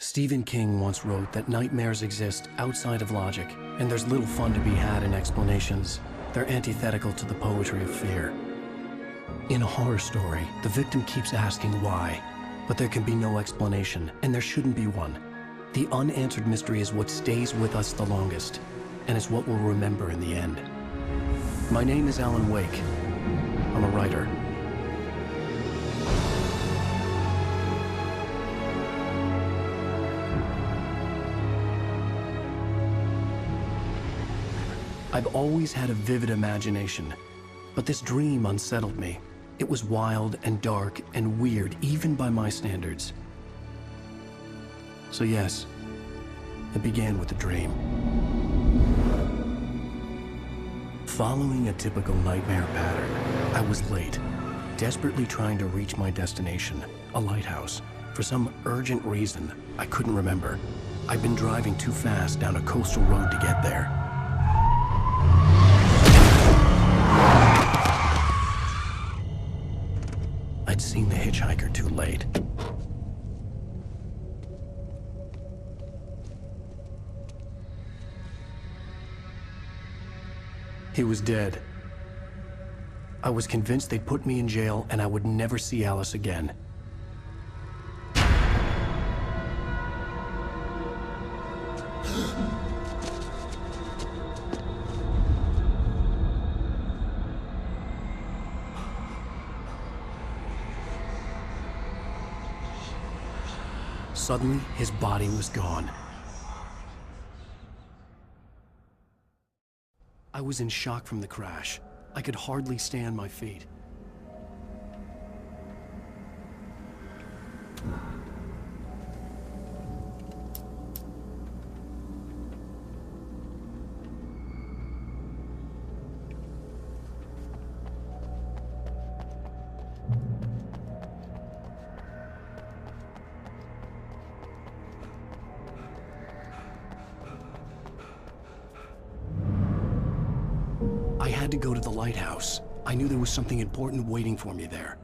Stephen King once wrote that nightmares exist outside of logic, and there's little fun to be had in explanations. They're antithetical to the poetry of fear. In a horror story, the victim keeps asking why, but there can be no explanation, and there shouldn't be one. The unanswered mystery is what stays with us the longest, and is what we'll remember in the end. My name is Alan Wake. I'm a writer. I've always had a vivid imagination, but this dream unsettled me. It was wild and dark and weird, even by my standards. So yes, it began with a dream. Following a typical nightmare pattern, I was late, desperately trying to reach my destination, a lighthouse. For some urgent reason, I couldn't remember. I'd been driving too fast down a coastal road to get there. I'd seen the hitchhiker too late. He was dead. I was convinced they'd put me in jail and I would never see Alice again. Suddenly, his body was gone. I was in shock from the crash. I could hardly stay on my feet. I had to go to the lighthouse. I knew there was something important waiting for me there.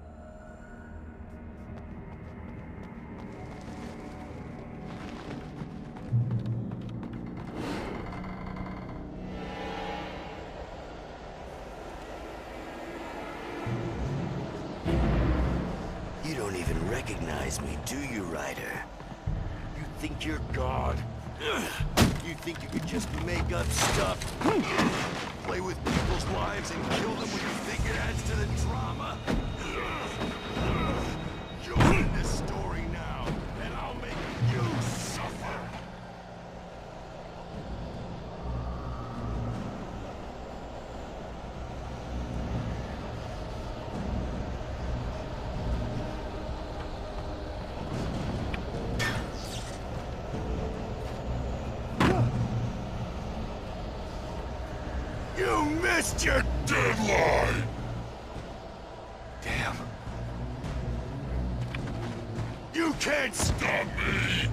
You don't even recognize me, do you, Ryder? You think you're God? You think you could just make up stuff? Play with people's lives and kill them when you think it adds to the drama? You're in this story now, and I'll make you suffer! You missed your deadline! Damn. You can't stop me!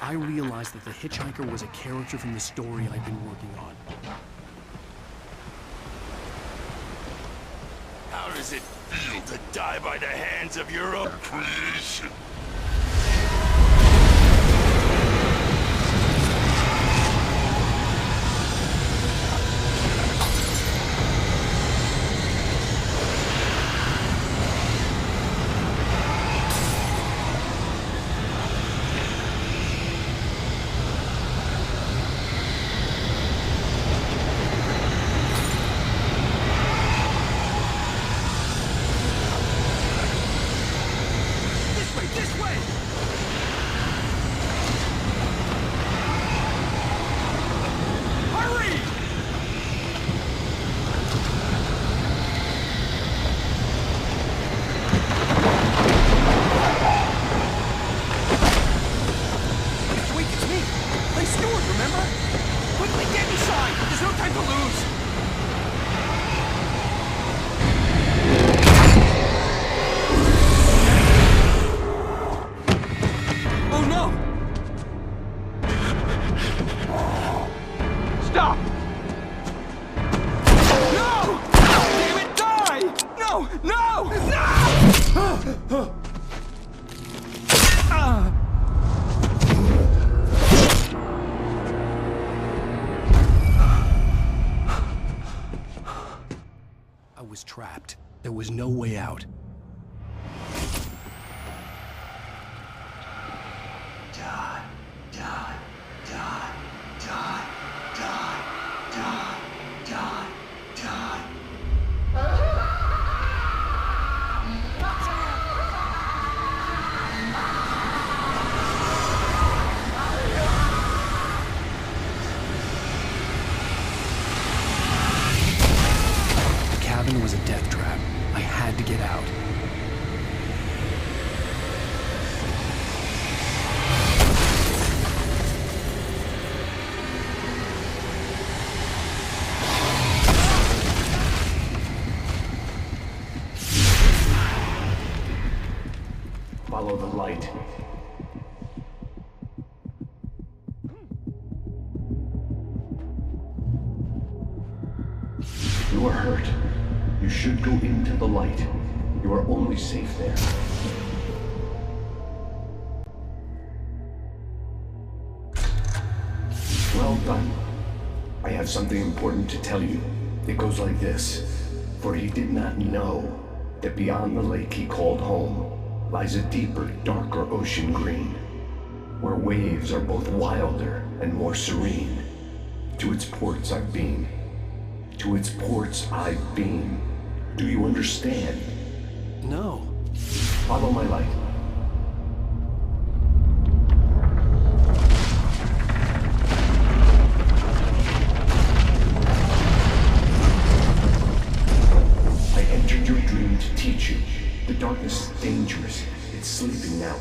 I realized that the hitchhiker was a character from the story I'd been working on. How does it feel to die by the hands of your own creation? Stop! trapped. There was no way out. Die, die, die, die, die, die, die, die. The cabin was a death trap. I had to get out. Follow the light. You are hurt. You should go into the light. You are only safe there. Well done. I have something important to tell you. It goes like this. For he did not know that beyond the lake he called home lies a deeper, darker ocean green, where waves are both wilder and more serene. To its ports I've been. To its ports I've been. Do you understand? No. Follow my light. I entered your dream to teach you. The darkness is dangerous. It's sleeping now.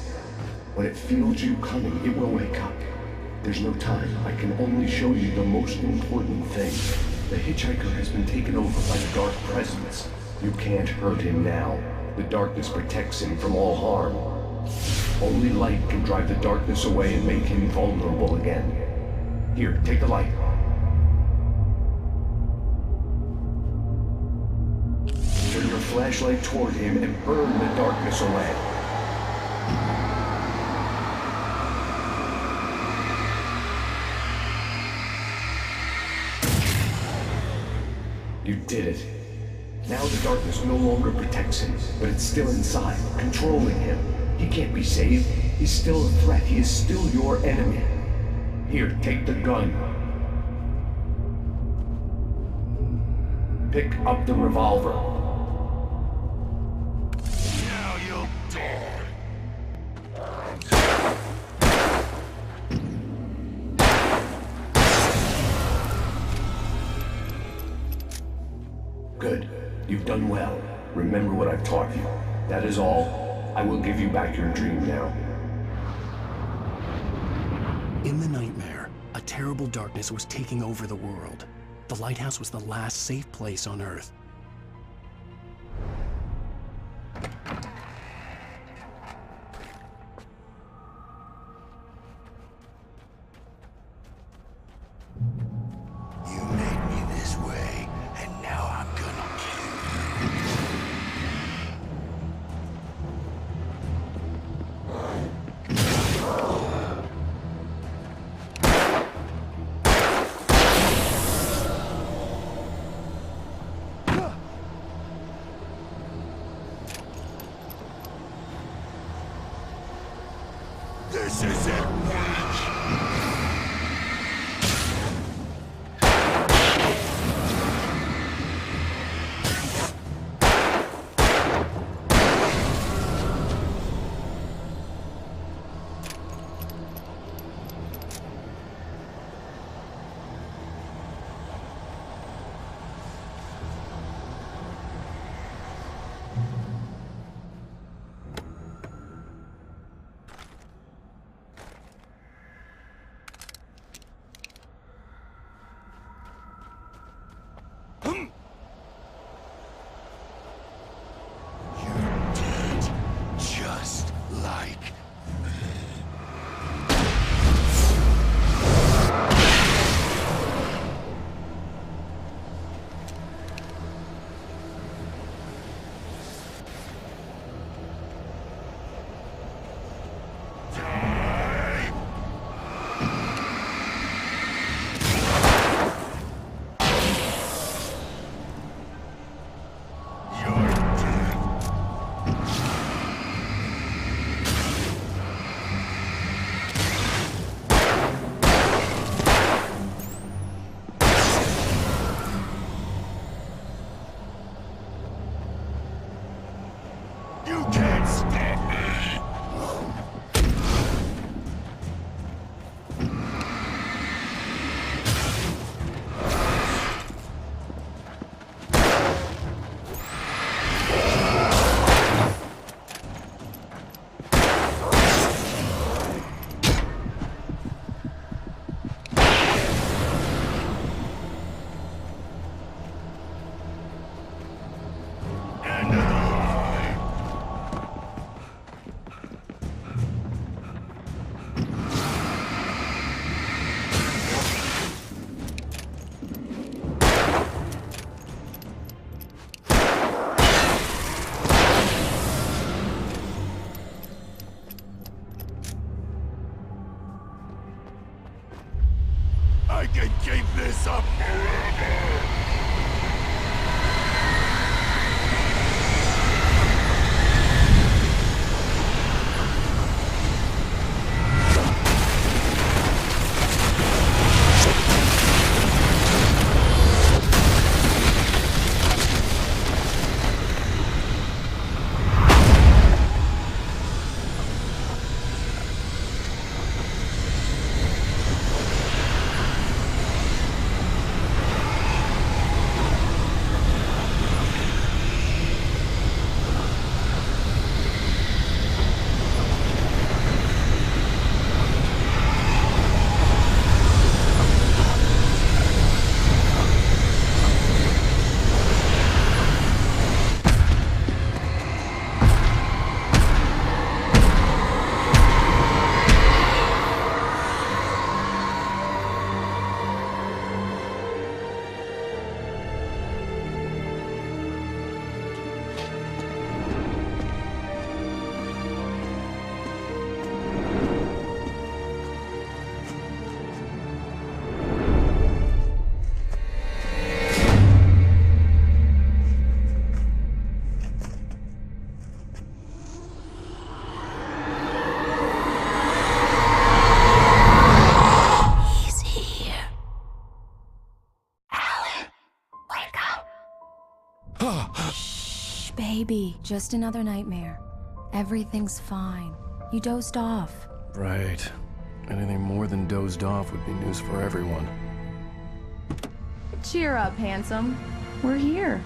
When it feels you coming, it will wake up. There's no time. I can only show you the most important thing. The hitchhiker has been taken over by the dark presence. You can't hurt him now. The darkness protects him from all harm. Only light can drive the darkness away and make him vulnerable again. Here, take the light. Turn your flashlight toward him and burn the darkness away. You did it. Now the darkness no longer protects him, but it's still inside, controlling him. He can't be saved. He's still a threat. He is still your enemy. Here, take the gun. Pick up the revolver. Now you'll die. Good. You've done well. Remember what I've taught you. That is all. I will give you back your dream now. In the nightmare, a terrible darkness was taking over the world. The lighthouse was the last safe place on Earth. You made me this way, and now I'm gonna kill you. This isn't weak. I can keep this up forever! Shh, baby. Just another nightmare. Everything's fine. You dozed off. Right. Anything more than dozed off would be news for everyone. Cheer up, handsome. We're here.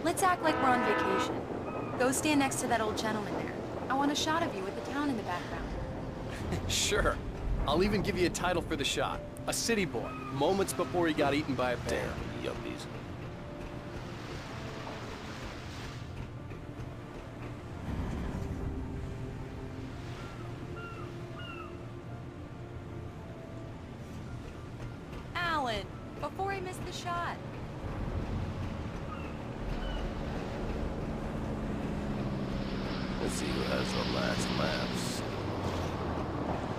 Let's act like we're on vacation. Go stand next to that old gentleman there. I want a shot of you with the town in the background. Sure. I'll even give you a title for the shot. A city boy, moments before he got eaten by a bear. Yuppies. Alan, before I miss the shot. Let's see who has the last laughs.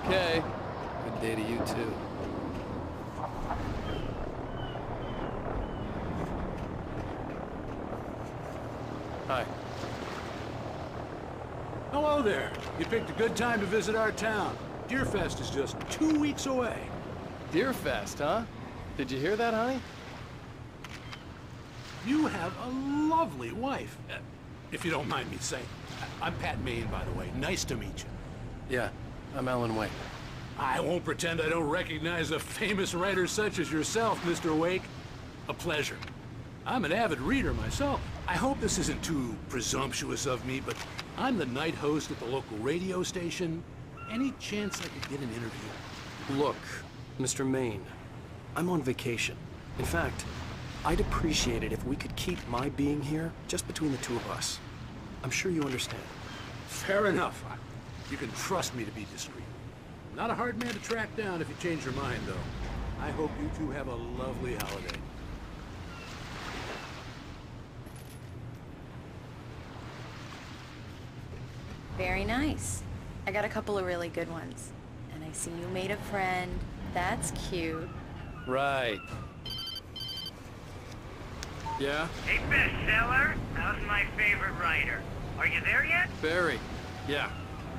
Okay. Good day to you, too. Hi. Hello there. You picked a good time to visit our town. Deerfest is just 2 weeks away. Deerfest, huh? Did you hear that, honey? You have a lovely wife. If you don't mind me saying. I'm Pat Maine, by the way. Nice to meet you. Yeah, I'm Alan Wake. I won't pretend I don't recognize a famous writer such as yourself, Mr. Wake. A pleasure. I'm an avid reader myself. I hope this isn't too presumptuous of me, but I'm the night host at the local radio station. Any chance I could get an interview? Look, Mr. Maine, I'm on vacation. In fact, I'd appreciate it if we could keep my being here just between the two of us. I'm sure you understand. Fair enough. You can trust me to be discreet. Not a hard man to track down if you change your mind, though. I hope you two have a lovely holiday. Very nice. I got a couple of really good ones. And I see you made a friend. That's cute. Right. Yeah? Hey, bestseller. How's my favorite writer? Are you there yet? Barry. Yeah.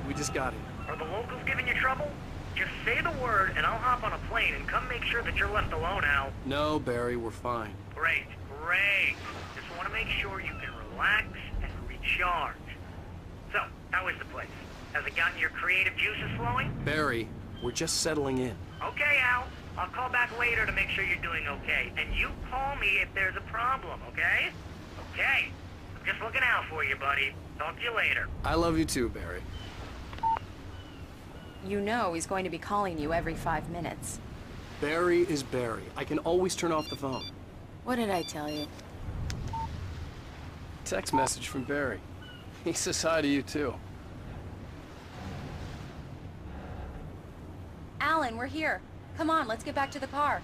We just got here. Are the locals giving you trouble? Just say the word and I'll hop on a plane and come make sure that you're left alone, Al. No, Barry, we're fine. Great, great. Just want to make sure you can relax and recharge. So, how is the place? Has it gotten your creative juices flowing? Barry, we're just settling in. Okay, Al. I'll call back later to make sure you're doing okay. And you call me if there's a problem, okay? Okay. I'm just looking out for you, buddy. Talk to you later. I love you too, Barry. You know he's going to be calling you every 5 minutes. Barry is Barry. I can always turn off the phone. What did I tell you? Text message from Barry. He says hi to you too. Alan, we're here. Come on, let's get back to the car.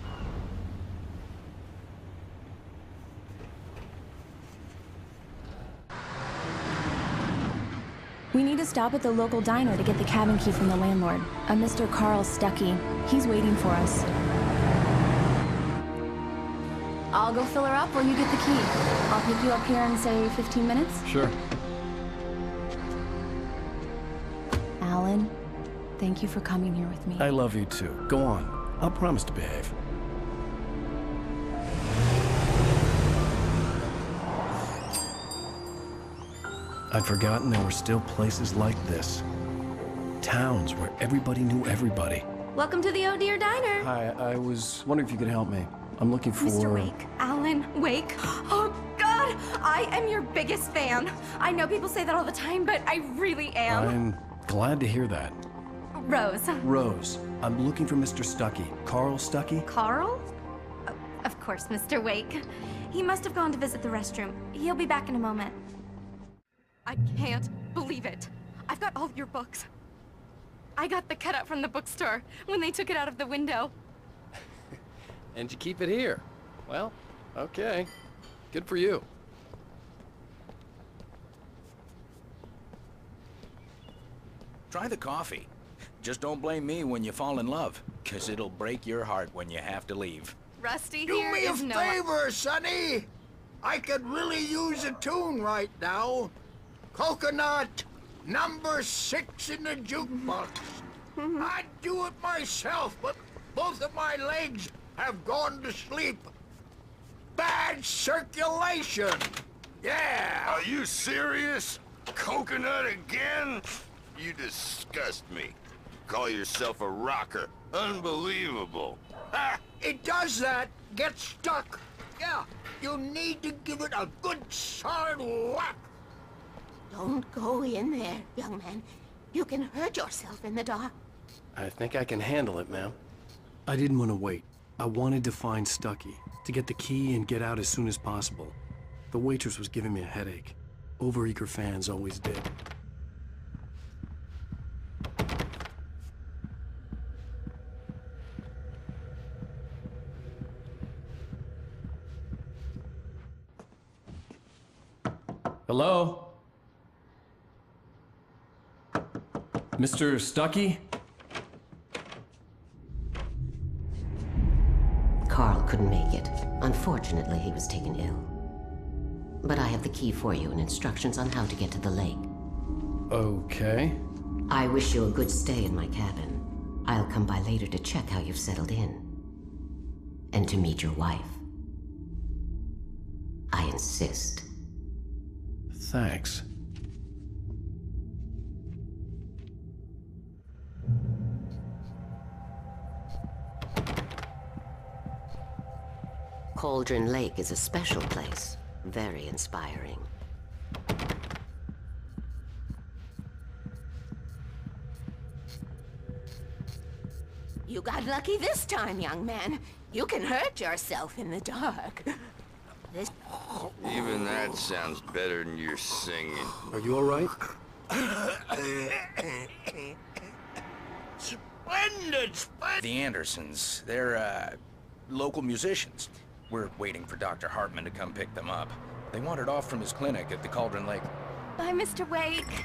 We need to stop at the local diner to get the cabin key from the landlord, a Mr. Carl Stuckey. He's waiting for us. I'll go fill her up while you get the key. I'll pick you up here in, say, 15 minutes? Sure. Alan, thank you for coming here with me. I love you too. Go on. I'll promise to behave. I'd forgotten there were still places like this. Towns where everybody knew everybody. Welcome to the Oh Dear Diner. Hi, I was wondering if you could help me. I'm looking for... Mr. Wake. Alan Wake. Oh, God! I am your biggest fan. I know people say that all the time, but I really am. I'm glad to hear that. Rose. Rose, I'm looking for Mr. Stuckey. Carl Stuckey? Carl? Oh, of course, Mr. Wake. He must have gone to visit the restroom. He'll be back in a moment. I can't believe it. I've got all your books. I got the cutout from the bookstore when they took it out of the window. And you keep it here. Well, okay. Good for you. Try the coffee. Just don't blame me when you fall in love, 'cause it'll break your heart when you have to leave. Rusty Do here me a is no... favor, Sonny. I could really use a tune right now. Coconut, number 6 in the jukebox. I'd do it myself, but both of my legs have gone to sleep. Bad circulation. Yeah. Are you serious? Coconut again? You disgust me. Call yourself a rocker. Unbelievable. Ah, it does that. Get stuck. Yeah, you need to give it a good solid whack. Don't go in there, young man. You can hurt yourself in the dark. I think I can handle it, ma'am. I didn't want to wait. I wanted to find Stuckey, to get the key and get out as soon as possible. The waitress was giving me a headache. Overeager fans always did. Hello? Mr. Stuckey? Carl couldn't make it. Unfortunately, he was taken ill. But I have the key for you and instructions on how to get to the lake. Okay. I wish you a good stay in my cabin. I'll come by later to check how you've settled in. And to meet your wife. I insist. Thanks. Cauldron Lake is a special place. Very inspiring. You got lucky this time, young man. You can hurt yourself in the dark. This... Even that sounds better than your singing. Are you all right? Splendid, splendid. The Andersons, they're, local musicians. We're waiting for Dr. Hartman to come pick them up. They wandered off from his clinic at the Cauldron Lake. Bye, Mr. Wake.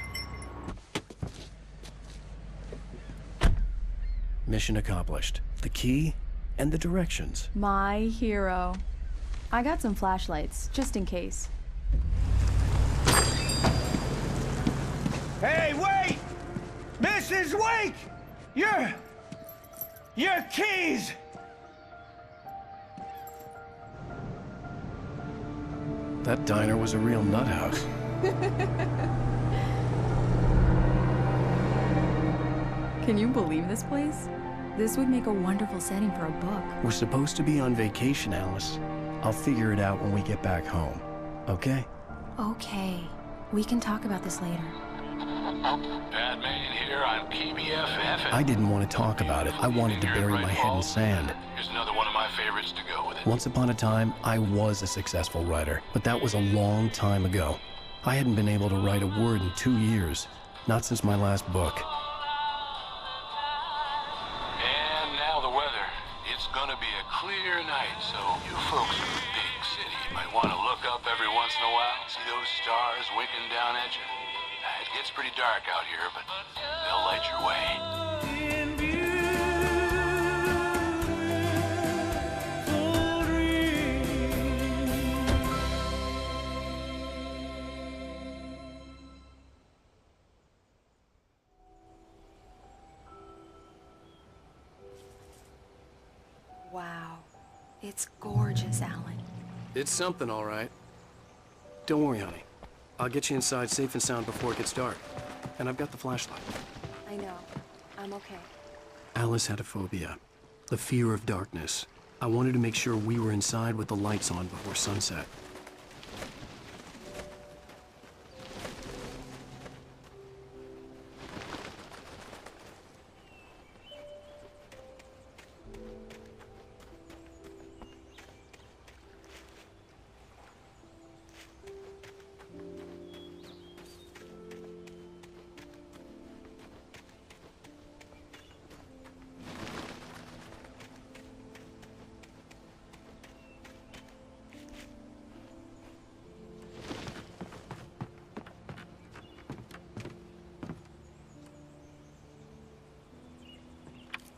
Mission accomplished. The key and the directions. My hero. I got some flashlights, just in case. Hey, wait! Mrs. Wake! Your keys! That diner was a real nut house. Can you believe this place? This would make a wonderful setting for a book. We're supposed to be on vacation, Alice. I'll figure it out when we get back home, okay? Okay. We can talk about this later. Bad man here on KBFF. I didn't want to talk about it. I wanted to bury my head in sand. Here's another one of my favorites to go with it. Once upon a time, I was a successful writer, but that was a long time ago. I hadn't been able to write a word in 2 years, not since my last book. And now the weather. It's gonna be a clear night, so you folks in the big city might want to look up every once in a while, see those stars winking down at you. It gets pretty dark out here, but they'll light your way. Wow. It's gorgeous, Alan. It's something, all right. Don't worry, honey. I'll get you inside safe and sound before it gets dark. And I've got the flashlight. I know. I'm okay. Alice had a phobia. The fear of darkness. I wanted to make sure we were inside with the lights on before sunset.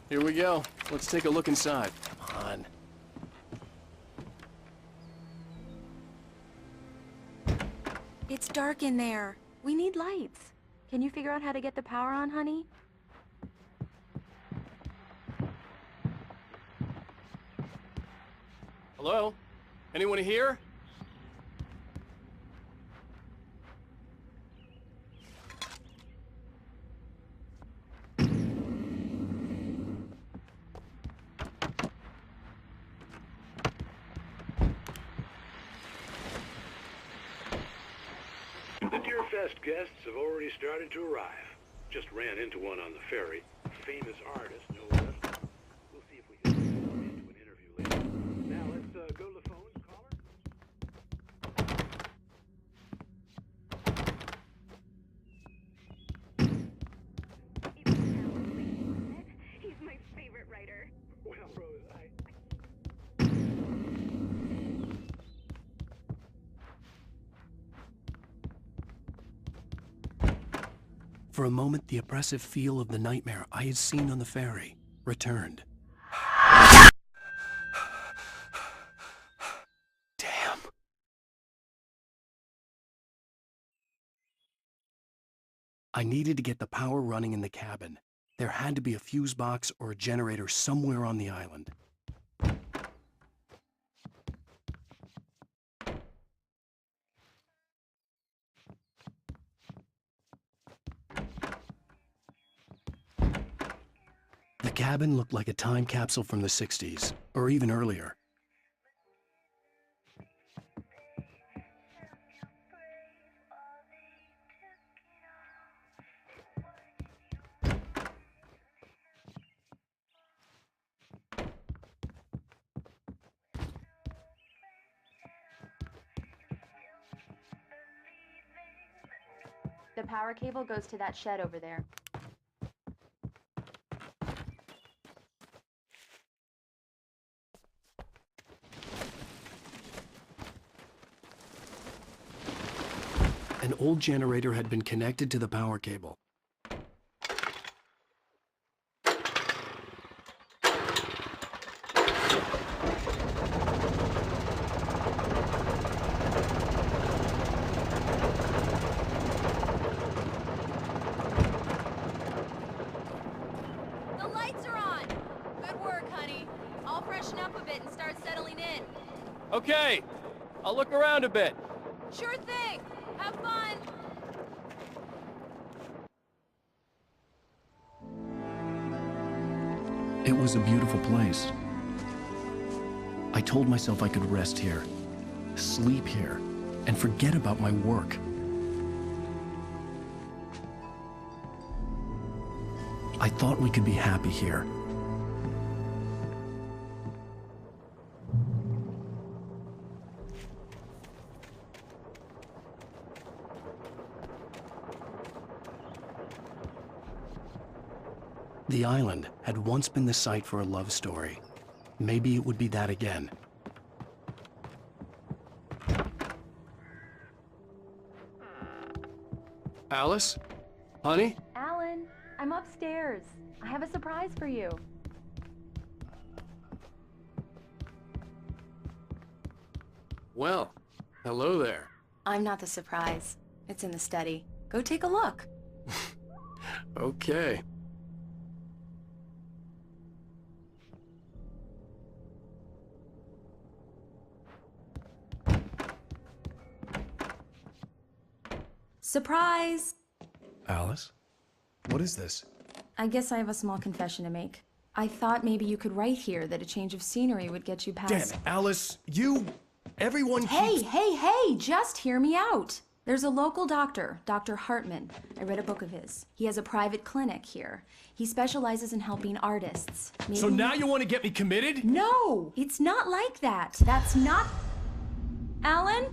Here we go. Let's take a look inside. Come on. It's dark in there. We need lights. Can you figure out how to get the power on, honey? Hello? Anyone here? The Deerfest guests have already started to arrive. Just ran into one on the ferry. Famous artist, no less. We'll see if we can get into an interview later. Now let's go to the phones, caller. He's my favorite writer. Well, Rose, For a moment, the oppressive feel of the nightmare I had seen on the ferry returned. Damn. I needed to get the power running in the cabin. There had to be a fuse box or a generator somewhere on the island. The cabin looked like a time capsule from the 60s, or even earlier. The power cable goes to that shed over there. An old generator had been connected to the power cable. The lights are on! Good work, honey. I'll freshen up a bit and start settling in. Okay, I'll look around a bit. Sure thing! Have fun! It was a beautiful place. I told myself I could rest here, sleep here, and forget about my work. I thought we could be happy here. The island had once been the site for a love story. Maybe it would be that again. Alice? Honey? Alan, I'm upstairs. I have a surprise for you. Well, hello there. I'm not the surprise. It's in the study. Go take a look. Okay. Surprise! Alice? What is this? I guess I have a small confession to make. I thought maybe you could write here that a change of scenery would get you past... Damn it, Alice, everyone Hey, just hear me out. There's a local doctor, Dr. Hartman. I read a book of his. He has a private clinic here. He specializes in helping artists. Maybe... So now you want to get me committed? No, it's not like that. That's not... Alan?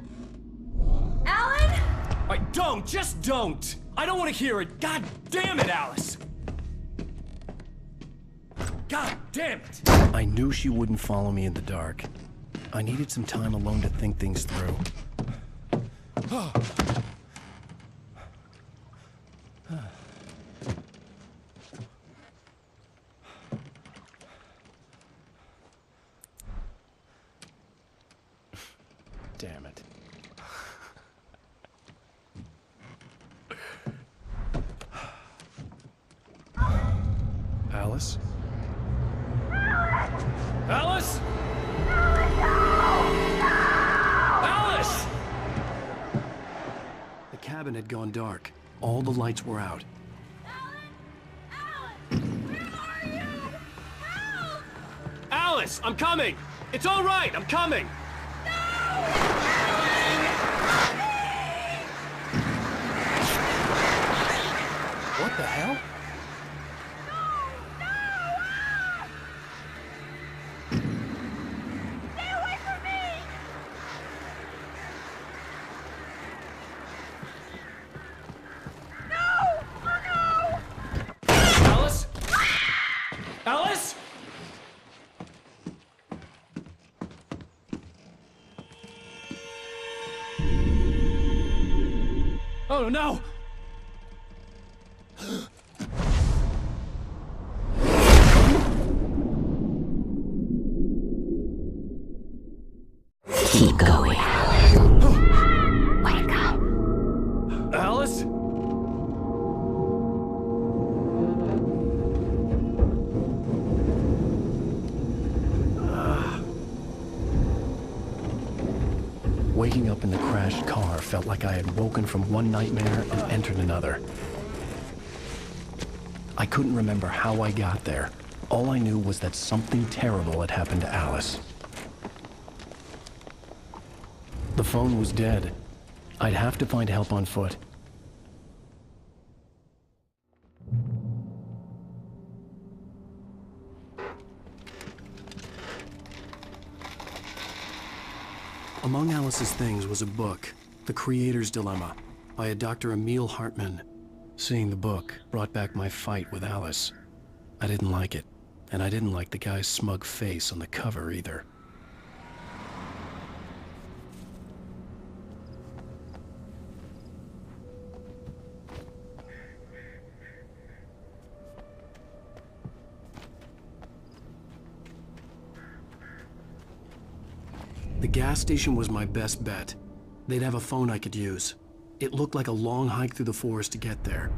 Alan? Just don't! I don't want to hear it! God damn it, Alice! God damn it! I knew she wouldn't follow me in the dark. I needed some time alone to think things through. Damn it. Alice? Alice? Alice! The cabin had gone dark. All the lights were out. Alice, I'm coming! It's all right, I'm coming! What the hell? Alice? Oh no! Keep going. Wake up. Alice? Waking up in the crashed car felt like I had woken from one nightmare and entered another. I couldn't remember how I got there. All I knew was that something terrible had happened to Alice. The phone was dead. I'd have to find help on foot. Among Alice's things was a book, The Creator's Dilemma, by a Dr. Emil Hartman. Seeing the book brought back my fight with Alice. I didn't like it, and I didn't like the guy's smug face on the cover either. The gas station was my best bet. They'd have a phone I could use. It looked like a long hike through the forest to get there.